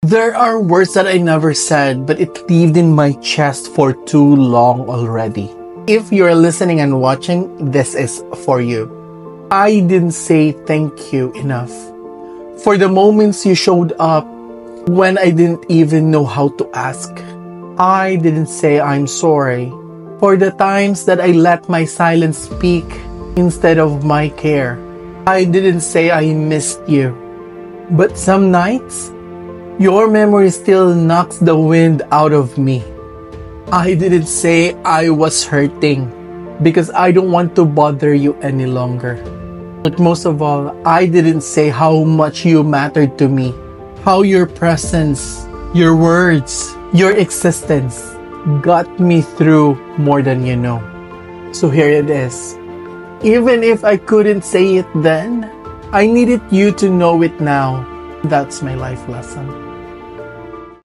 There are words that I never said, but it lived in my chest for too long already. If you're listening and watching, this is for you. I didn't say thank you enough. For the moments you showed up when I didn't even know how to ask. I didn't say I'm sorry. For the times that I let my silence speak instead of my care. I didn't say I missed you. But some nights, your memory still knocks the wind out of me. I didn't say I was hurting because I don't want to bother you any longer. But most of all, I didn't say how much you mattered to me. How your presence, your words, your existence got me through more than you know. So here it is. Even if I couldn't say it then, I needed you to know it now. That's my life lesson.